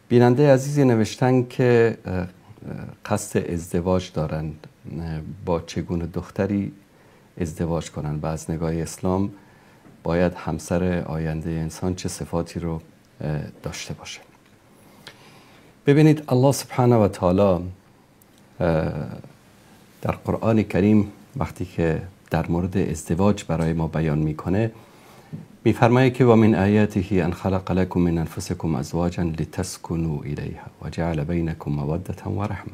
بیننده عزیزی نوشتن که قصد ازدواج دارند، با چگونه دختری ازدواج کنند و از نگاه اسلام باید همسر آینده انسان چه صفاتی رو داشته باشه. ببینید الله سبحانه و تعالی در قرآن کریم وقتی که در مورد ازدواج برای ما بیان میکنه میفرماید که و من آیاته ان خلق لكم من انفسكم ازواجا لتسكنوا الیها و جعل بینکم موده و رحمه.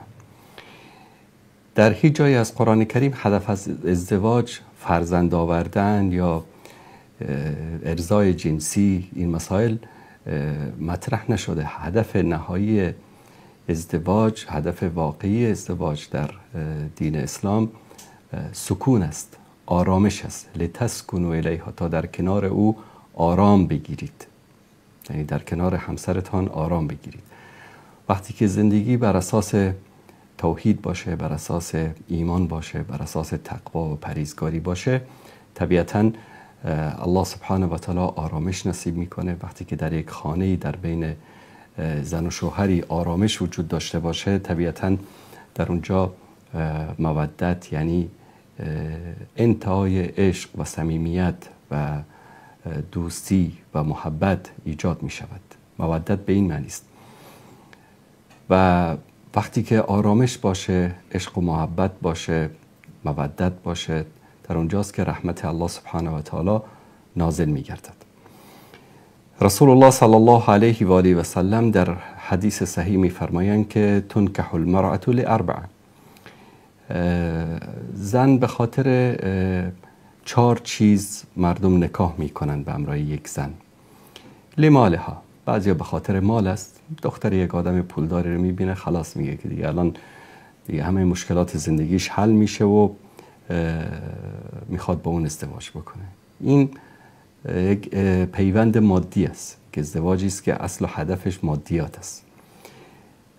در هیچ جایی از قرآن کریم هدف از ازدواج فرزند آوردن یا ارضای جنسی این مسائل مطرح نشده. هدف نهایی ازدواج، هدف واقعی ازدواج در دین اسلام سکون است، آرامش است. لتسکنوا الیها، تا در کنار او آرام بگیرید، یعنی در کنار همسرتان آرام بگیرید. وقتی که زندگی بر اساس توحید باشه، بر اساس ایمان باشه، بر اساس تقوا و پرهیزگاری باشه، طبیعتاً الله سبحانه و تعالی آرامش نصیب میکنه. وقتی که در یک خانه‌ای در بین زن و شوهری آرامش وجود داشته باشه، طبیعتاً در اونجا مودت، یعنی انتهای عشق و صمیمیت و دوستی و محبت ایجاد می شود. مودت به این معنی است. و وقتی که آرامش باشه، عشق و محبت باشه، مودت باشه، در اونجاست که رحمت الله سبحانه و تعالی نازل می گردد. رسول الله صلی الله علیه و آله و سلم در حدیث صحیح می فرمایند که تنکح المرأة لاربع. زن به خاطر 4 چیز مردم نکاح می کنند به همراه یک زن. لمالها، بعضیا به خاطر مال است. دختر یک آدم پولداری رو می بینه، خلاص میگه که دیگه الان دیگه همه مشکلات زندگیش حل میشه و میخواد با اون ازدواج بکنه. این یک پیوند مادی است که ازدواجی است که اصل و هدفش مادیات است.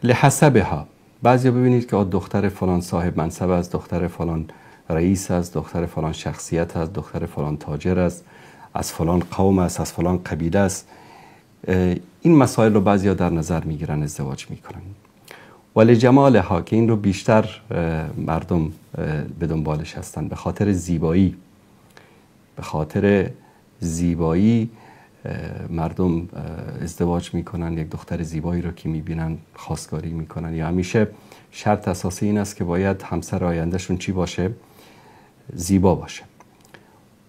لحسبها، بعضیا ببینید که دختر فلان صاحب منصب است، دختر فلان رئیس است، دختر فلان شخصیت است، دختر فلان تاجر است، از فلان قوم است، از فلان قبیله است. این مسائل رو بعضیا در نظر میگیرن، ازدواج میکنن. ولی جمالها، که این رو بیشتر مردم به دنبالش هستن، به خاطر زیبایی. به خاطر زیبایی مردم ازدواج میکنن. یک دختر زیبایی رو که میبینن خواستگاری میکنن. یا همیشه شرط اساسی این است که باید همسر آیندهشون چی باشه؟ زیبا باشه.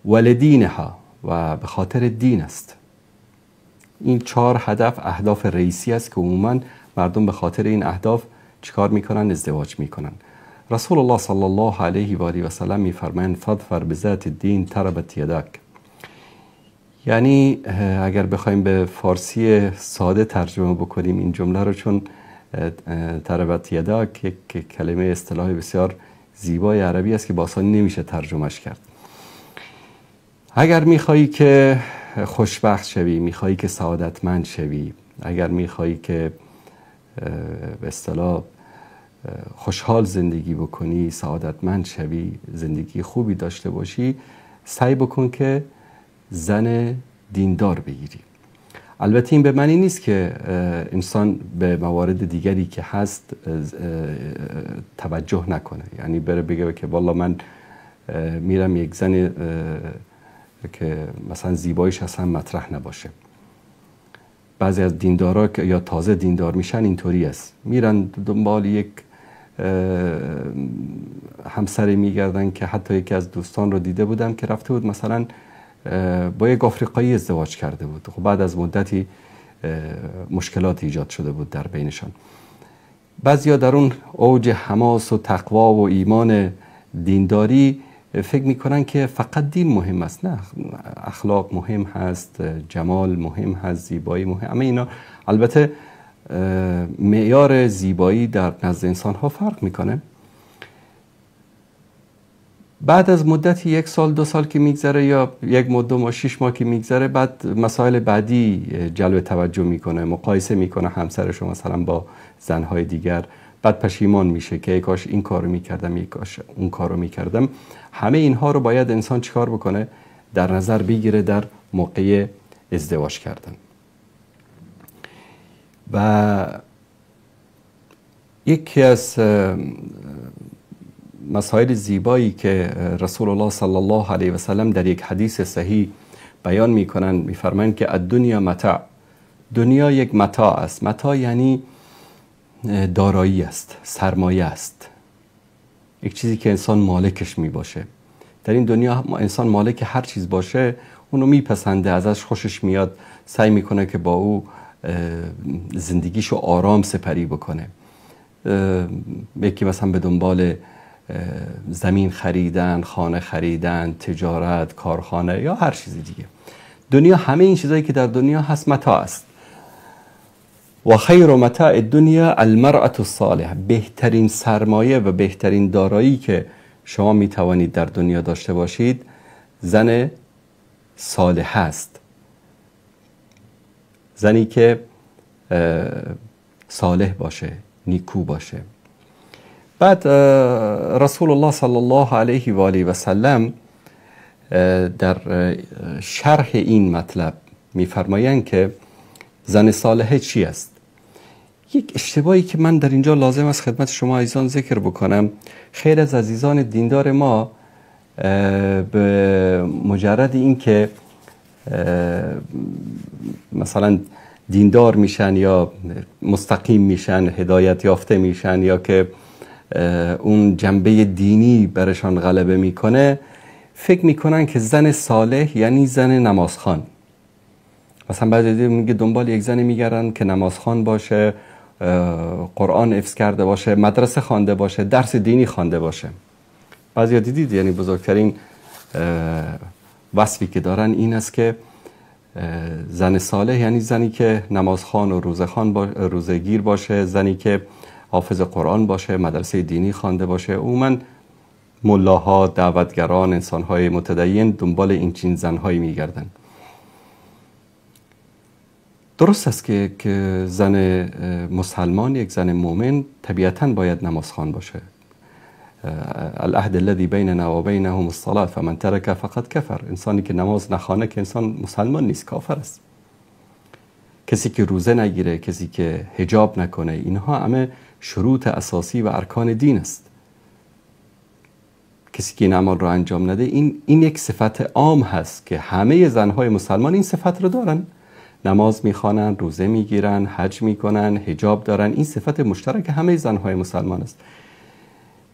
ولدینها، و به خاطر دین است. این 4 هدف اهداف رئیسی است که عموما مردم به خاطر این اهداف چیکار میکنن؟ ازدواج میکنن. رسول الله صلی الله علیه و آله و سلم میفرمایند فاظفر بذات الدین تربت یدک. یعنی اگر بخوایم به فارسی ساده ترجمه بکنیم این جمله رو، چون تربت یدک یک کلمه اصطلاح بسیار زیبای عربی است که با آسانی نمیشه ترجمهش کرد. اگر میخوایی که خوشبخت شوی، میخوایی که سعادتمند شوی، اگر میخوایی که به اصطلاح خوشحال زندگی بکنی، سعادتمند شوی، زندگی خوبی داشته باشی، سعی بکن که زن دیندار بگیری. البته این به معنی نیست که انسان به موارد دیگری که هست توجه نکنه. یعنی بره بگه که والله من میرم یک زن که مثلا زیباییش اصلا مطرح نباشه. بعضی از دیندارا که یا تازه دیندار میشن اینطوری است، میرن دنبال یک همسری میگردن که حتی یکی از دوستان رو دیده بودم که رفته بود مثلا با یک آفریقایی ازدواج کرده بود. خب بعد از مدتی مشکلات ایجاد شده بود در بینشان. بعضیا در اون اوج حماس و تقوا و ایمان دینداری فکر میکنن که فقط دین مهم است. نه، اخلاق مهم هست، جمال مهم هست، زیبایی مهم. اما اینا البته معیار زیبایی در نزد انسان ها فرق میکنه. بعد از مدتی 1 سال 2 سال که میگذره یا 1 ماه 2 ماه 6 ماه که میگذره، بعد مسائل بعدی جلب توجه میکنه، مقایسه میکنه همسرش رو مثلا با زنهای دیگر، بعد پشیمان میشه که ای کاش این کارو میکردم، ای کاش اون کارو میکردم. همه اینها رو باید انسان چیکار بکنه؟ در نظر بگیره در موقع ازدواج کردن. و یکی از مسائل زیبایی که رسول الله صلی الله علیه و سلم در یک حدیث صحیح بیان میکنن، میفرمایند که الدنیا متاع، دنیا یک متاع است. متاع یعنی دارایی است، سرمایه است، یک چیزی که انسان مالکش می باشه. در این دنیا انسان مالک هر چیز باشه اونو میپسنده، ازش خوشش میاد، سعی میکنه که با او زندگیشو آرام سپری بکنه. یکی مثلا به دنبال زمین خریدن، خانه خریدن، تجارت، کارخانه یا هر چیز دیگه. دنیا همه این چیزایی که در دنیا هست متاع است. و خیر متاع الدنیا المرأة الصالحه، بهترین سرمایه و بهترین دارایی که شما می توانید در دنیا داشته باشید زن صالح است. زنی که صالح باشه، نیکو باشه. بعد رسول الله صلی الله علیه و آله و سلم در شرح این مطلب می‌فرمایند که زن صالحه چی است؟ یک اشتباهی که من در اینجا لازم است خدمت شما عزیزان ذکر بکنم، خیلی از عزیزان دیندار ما به مجرد این که مثلا دیندار میشن یا مستقیم میشن، هدایت یافته میشن، یا که اون جنبه دینی برشان غلبه میکنه، فکر میکنن که زن صالح یعنی زن نمازخوان. مثلا بعضی میگه دنبال یک زنی میگردن که نمازخوان باشه، قرآن حفظ کرده باشه، مدرسه خوانده باشه، درس دینی خوانده باشه. بعضی دیدید یعنی بزرگترین وصفی که دارن این است که زن صالح یعنی زنی که نمازخوان و روزه‌گیر باشه، زنی که حافظ قرآن باشه، مدرسه دینی خوانده باشه. عموما ملاها، دعوتگران، انسان‌های متدین دنبال این چنین زن‌هایی می‌گردن. درست است که زن مسلمان، یک زن مؤمن طبیعتاً باید نمازخوان باشه. العهد الذي بیننا و بینهم الصلاة فمن ترک فقد کفر. انسانی که نماز نخوانه که انسان مسلمان نیست، کافر است. کسی که روزه نگیره، کسی که حجاب نکنه، اینها همه شروط اساسی و ارکان دین است. کسی که این اعمال رو انجام نده، این یک صفت عام هست که همه زنهای مسلمان این صفت رو دارن. نماز میخوانن، روزه میگیرن، حج میکنن، حجاب دارن. این صفت مشترک همه زنهای مسلمان است.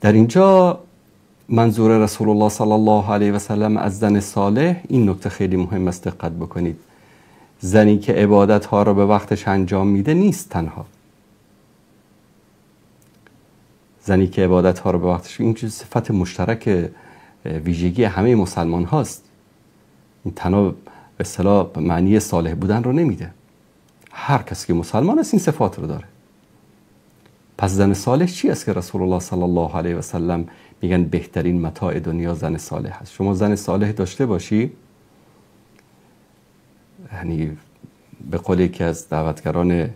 در اینجا منظور رسول الله صلی الله علیه و سلم از زن صالح این نکته خیلی مهم است، دقت بکنید. زنی که عبادت ها رو به وقتش انجام میده نیست تنها. زنی که عبادت ها رو به وقتش، این صفت مشترک ویژگی همه مسلمان هاست. این تنها به اصطلاح معنی صالح بودن رو نمیده. هر کسی که مسلمان است این صفات رو داره. پس زن صالح چی است که رسول الله صلی الله علیه و سلم میگن بهترین متاع دنیا زن صالح است؟ شما زن صالح داشته باشی، یعنی به قول یکی از دعوتگران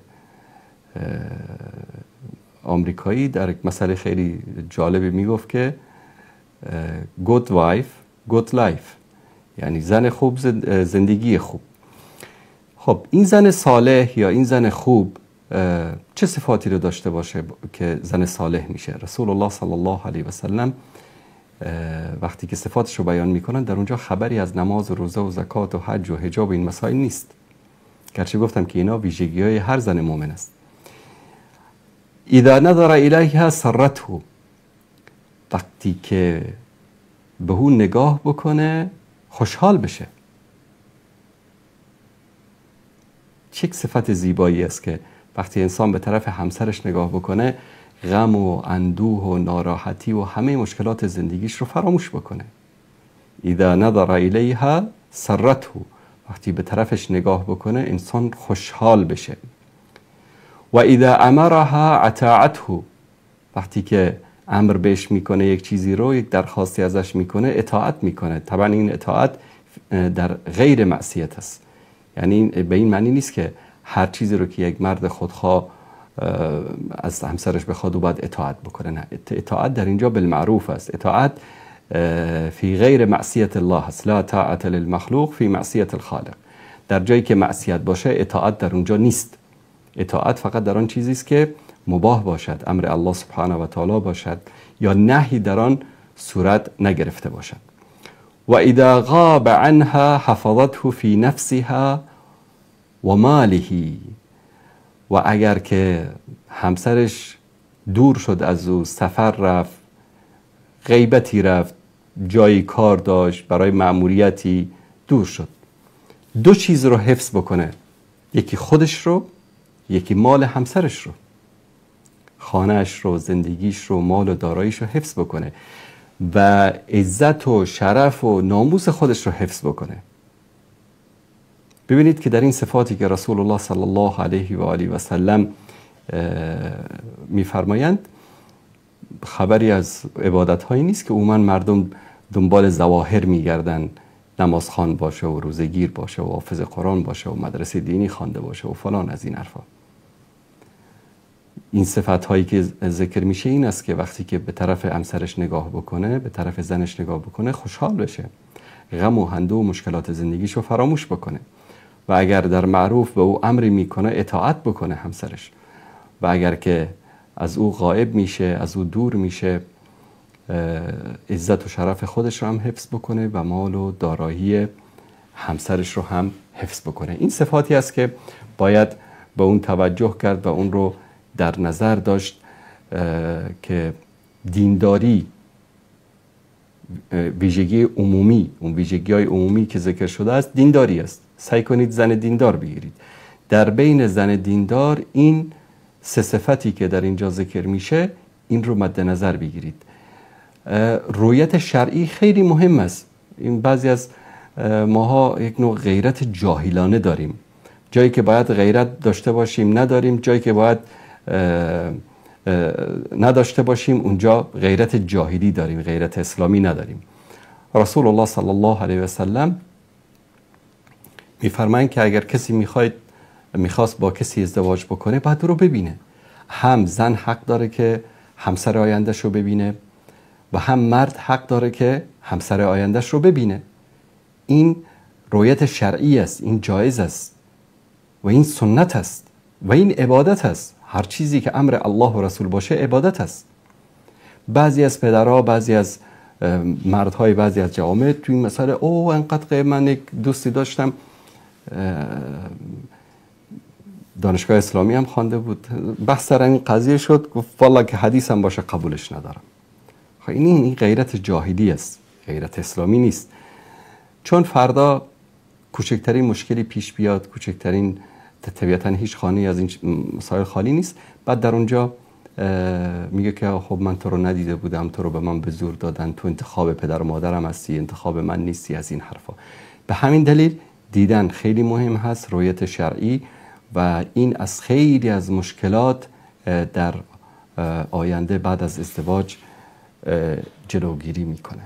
آمریکایی در یک مسئله خیلی جالبی میگفت که good wife good life، یعنی زن خوب زندگی خوب. خب این زن صالح یا این زن خوب چه صفاتی رو داشته باشه که زن صالح میشه؟ رسول الله صلی الله علیه و سلم وقتی که صفاتش رو بیان میکنن در اونجا خبری از نماز و روزه و زکات و حج و حجاب این مسائل نیست، گرچه گفتم که اینا ویژگی های هر زن مؤمن است. اذا نظر الیها سرته، وقتی که به اون نگاه بکنه خوشحال بشه. چه صفت زیبایی است که وقتی انسان به طرف همسرش نگاه بکنه غم و اندوه و ناراحتی و همه مشکلات زندگیش رو فراموش بکنه. اذا نظر الیها سرته، وقتی به طرفش نگاه بکنه انسان خوشحال بشه. و اذا امرها اطاعته، وقتی که امر بهش میکنه یک چیزی رو، یک درخواستی ازش میکنه اطاعت میکنه. طبعا این اطاعت در غیر معصیت است، یعنی به این معنی نیست که هر چیزی رو که یک مرد خودخواه از همسرش بخواد و باید اطاعت بکنه. نه، اطاعت در اینجا بالمعروف است. اطاعت فی غیر معصیت الله است. لا طاعت للمخلوق فی معصیت الخالق. در جایی که معصیت باشه اطاعت در اونجا نیست. اطاعت فقط در آن چیزی است که مباح باشد، امر الله سبحانه و تعالی باشد یا نهی در آن صورت نگرفته باشد. و اذا غاب عنها حفظته فی نفسها و ماله. و اگر که همسرش دور شد از او، سفر رفت، غیبتی رفت، جایی کار داشت، برای مأموریتی دور شد، دو چیز رو حفظ بکنه، یکی خودش رو، یکی مال همسرش رو، خانهش رو، زندگیش رو، مال و داراییش رو حفظ بکنه و عزت و شرف و ناموس خودش رو حفظ بکنه. ببینید که در این صفاتی که رسول الله صلی الله علیه و آله و سلم میفرمایند خبری از عبادت هایی نیست که عموما مردم دنبال ظواهر میگردن، نمازخوان باشه و روزگیر باشه و حافظ قرآن باشه و مدرسه دینی خوانده باشه و فلان از این حرفا. این صفت هایی که ذکر میشه این است که وقتی که به طرف همسرش نگاه بکنه، به طرف زنش نگاه بکنه، خوشحال بشه، غم و هنده و مشکلات زندگیشو فراموش بکنه و اگر در معروف به او امری میکنه اطاعت بکنه همسرش و اگر که از او غائب میشه، از او دور میشه، عزت و شرف خودش رو هم حفظ بکنه و مال و دارایی همسرش رو هم حفظ بکنه. این صفاتی است که باید به اون توجه کرد و اون رو در نظر داشت که دینداری ویژگی عمومی، اون ویژگی های عمومی که ذکر شده است دینداری است. سعی کنید زن دیندار بگیرید. در بین زن دیندار این سه صفتی که در اینجا ذکر میشه این رو مد نظر بگیرید. رویت شرعی خیلی مهم است. این بعضی از ماها یک نوع غیرت جاهلانه داریم، جایی که باید غیرت داشته باشیم نداریم، جایی که باید نداشته باشیم اونجا غیرت جاهلی داریم، غیرت اسلامی نداریم. رسول الله صلی الله علیه و سلم میفرمایند که اگر کسی میخواست با کسی ازدواج بکنه باید رو ببینه. هم زن حق داره که همسر آیندهش رو ببینه و هم مرد حق داره که همسر آیندهش رو ببینه. این رویت شرعی است، این جایز است و این سنت است و این عبادت است. هر چیزی که امر الله و رسول باشه عبادت است. بعضی از پدرها، بعضی از مردهای بعضی از جوامع توی این مسئله انقدر من یک دوستی داشتم دانشگاه اسلامی هم خوانده بود، بحث سر این قضیه شد، گفت والله که حدیث هم باشه قبولش ندارم. این غیرت جاهلی است، غیرت اسلامی نیست. چون فردا کوچکترین مشکلی پیش بیاد، کوچکترین، طبیعتا هیچ خانه از این مسائل خالی نیست، بعد در اونجا میگه که خب من تو رو ندیده بودم، تو رو به من به زور دادن، تو انتخاب پدر و مادرم هستی، انتخاب من نیستی، از این حرفا. به همین دلیل دیدن خیلی مهم هست، رویت شرعی، و این از خیلی از مشکلات در آینده بعد از ازدواج جلوگیری میکنه.